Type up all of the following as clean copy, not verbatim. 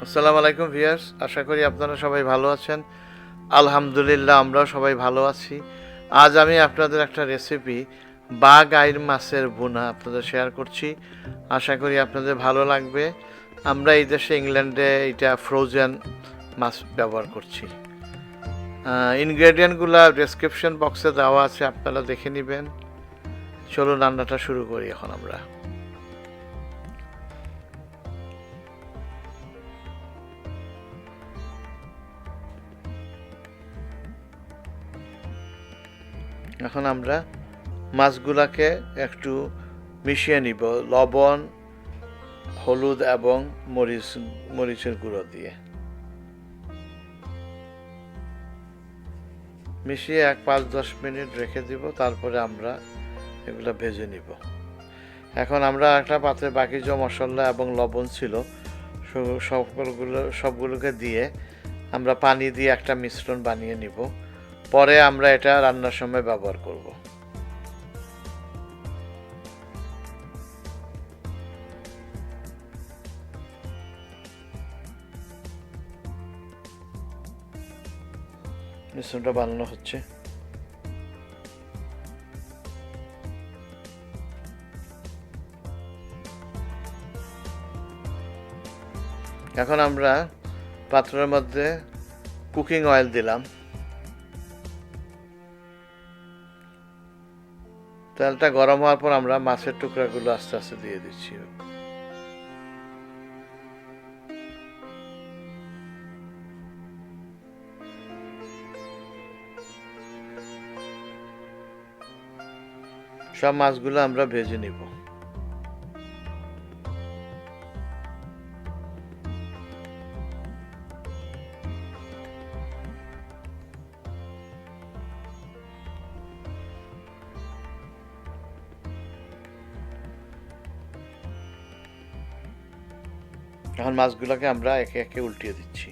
আসসালামু আলাইকুম ভিউয়ার্স, আশা করি আপনারা সবাই ভালো আছেন। আলহামদুলিল্লাহ আমরাও সবাই ভালো আছি। আজ আমি আপনাদের একটা রেসিপি বাঘাইর মাছের ভুনা আপনাদের শেয়ার করছি। আশা করি আপনাদের ভালো লাগবে। আমরা এই দেশে ইংল্যান্ডে এটা ফ্রোজেন মাছ ব্যবহার করছি। ইনগ্রেডিয়েন্টগুলো ডেসক্রিপশন বক্সে দেওয়া আছে, আপনারা দেখে নেবেন। চলুন রান্নাটা শুরু করি এখন আমরা। এখন আমরা মাছগুলাকে একটু মিশিয়ে নিব লবণ, হলুদ এবং মরিচের গুঁড়ো দিয়ে মিশিয়ে 5-10 মিনিট রেখে দিব। তারপরে আমরা এগুলো ভেজে নিব। এখন আমরা একটা পাত্রে বাকি যে মশলা এবং লবণ ছিল সবগুলোকে দিয়ে আমরা পানি দিয়ে একটা মিশ্রণ বানিয়ে নিব। পরে আমরা এটা রান্নার সময় ব্যবহার করব। মিশ্রণটা বানানো হচ্ছে। এখন আমরা পাত্রের মধ্যে কুকিং অয়েল দিলাম। তেলটা গরম হওয়ার পর আমরা মাছের টুকরাগুলো আস্তে আস্তে দিয়ে দিচ্ছি। সব মাছগুলো আমরা ভেজে নিব। এখন মাছগুলোকে আমরা একে একে উল্টিয়ে দিচ্ছি।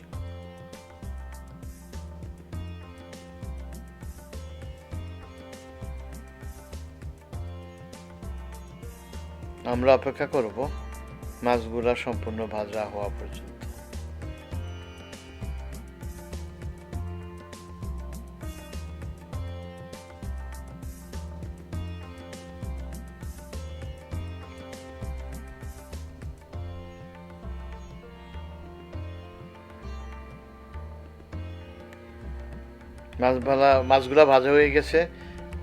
আমরা অপেক্ষা করব মাছগুলা সম্পূর্ণ ভাজা হওয়া পর্যন্ত। মাছগুলা ভাজা হয়ে গেছে,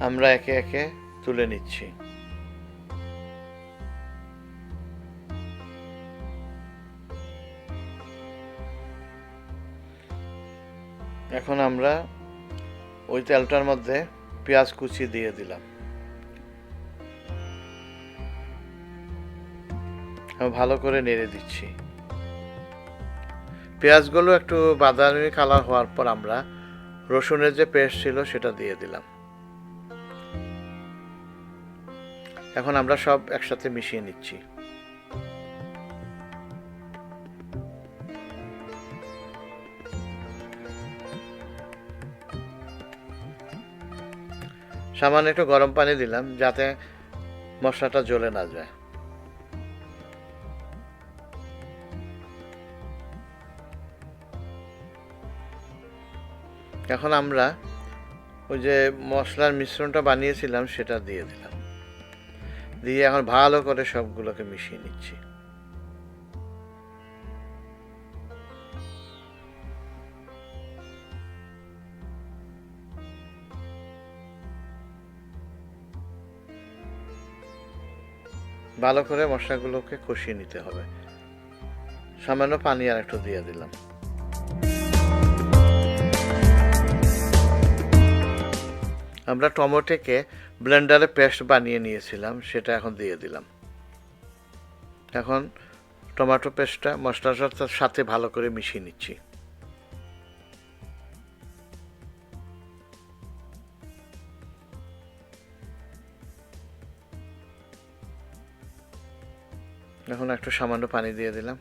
আমরা একে একে তুলে নিচ্ছি। এখন আমরা ওই তেলটার মধ্যে পেঁয়াজ কুচি দিয়ে দিলাম। ভালো করে নেড়ে দিচ্ছি। পেঁয়াজগুলো একটু বাদামি কালার হওয়ার পর আমরা রসুনের যে পেস্ট ছিল সেটা দিয়ে দিলাম। এখন আমরা সব একসাথে মিশিয়ে নিচ্ছি। সামান্য একটু গরম পানি দিলাম যাতে মশলাটা জ্বলে না যায়। এখন আমরা ওই যে মশলার মিশ্রণটা বানিয়েছিলাম সেটা দিয়ে দিলাম। দিয়ে এখন ভালো করে সবগুলোকে মিশিয়ে নিচ্ছি। ভালো করে মশলাগুলোকে কষিয়ে নিতে হবে। সামান্য পানি আর একটু দিয়ে দিলাম। আমরা টমেটোকে ব্লেন্ডারে পেস্ট বানিয়ে নিয়েছিলাম, সেটা এখন দিয়ে দিলাম। এখন টমেটো পেস্টটা মশলাটার সাথে ভালো করে মিশিয়ে নিচ্ছি। এখন একটু সামান্য পানি দিয়ে দিলাম।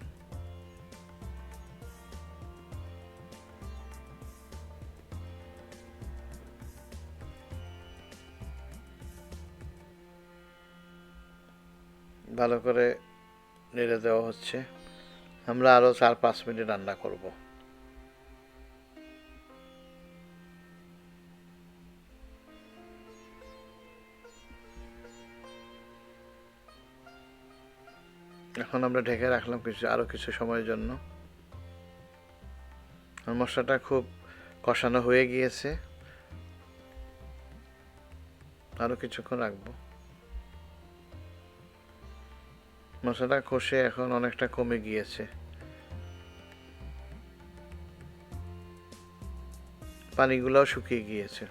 ভালো করে নেড়ে দেওয়া হচ্ছে আমরা আরও 4-5 মিনিট রান্না করব। এখন আমরা ঢেকে রাখলাম আরও কিছু সময়ের জন্য। মশলাটা খুব কষানো হয়ে গিয়েছে, আরও কিছুক্ষণ রাখবো। মশলাটা কষে এখন অনেকটা কমে গিয়েছে, পানিগুলোও শুকিয়ে গিয়েছে।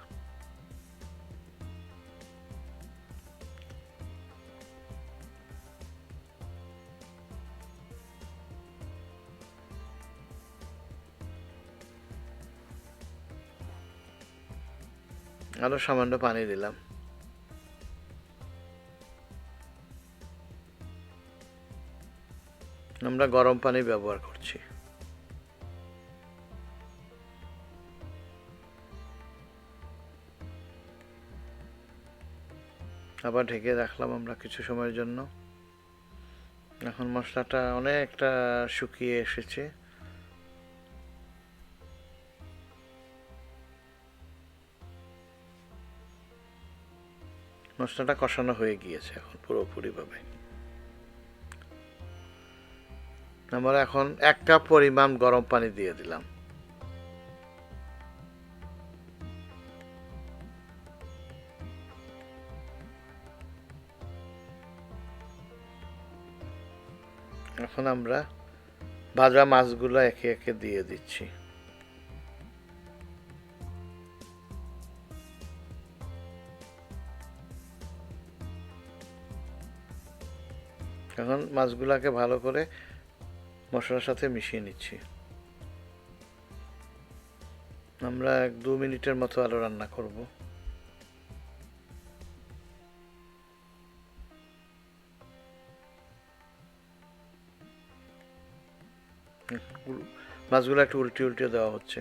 আরও সামান্য পানি দিলাম। আমরা গরম পানি ব্যবহার করছি। আবার ঢেকে রাখলাম আমরা কিছু সময়ের জন্য। এখন মশলাটা অনেকটা শুকিয়ে এসেছে। মশলাটা কষানো হয়ে গিয়েছে এখন পুরোপুরিভাবে। আমরা এখন 1 কাপ পরিমাণ গরম পানি দিয়ে দিলাম। এখন আমরা ভাজা মাছগুলো একে একে দিয়ে দিচ্ছি। এখন মাছগুলোকে ভালো করে মশলার সাথে মিশিয়ে নিচ্ছি। আমরা 1-2 মিনিটের মতো আরো রান্না করব। মাছগুলো একটু উল্টে উল্টে দেওয়া হচ্ছে।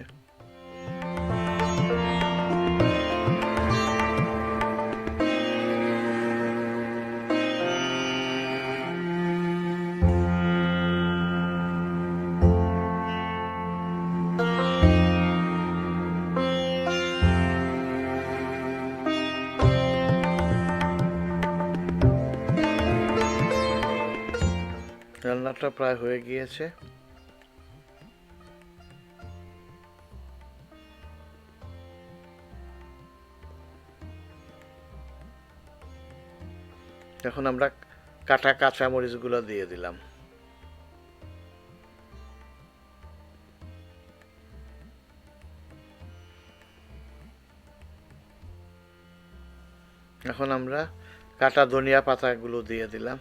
রান্নাটা প্রায় হয়ে গিয়েছে। এখন আমরা কাটা কাঁচা মরিচগুলো দিয়ে দিলাম। এখন আমরা কাটা ধনিয়া পাতাগুলো দিয়ে দিলাম।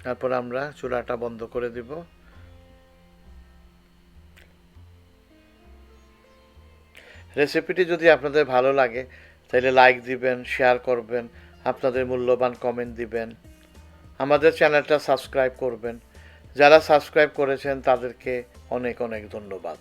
তারপর আমরা চুলাটা বন্ধ করে দিব। রেসিপিটি যদি আপনাদের ভালো লাগে তাহলে লাইক দিবেন, শেয়ার করবেন, আপনাদের মূল্যবান কমেন্ট দিবেন, আমাদের চ্যানেলটা সাবস্ক্রাইব করবেন। যারা সাবস্ক্রাইব করেছেন তাদেরকে অনেক অনেক ধন্যবাদ।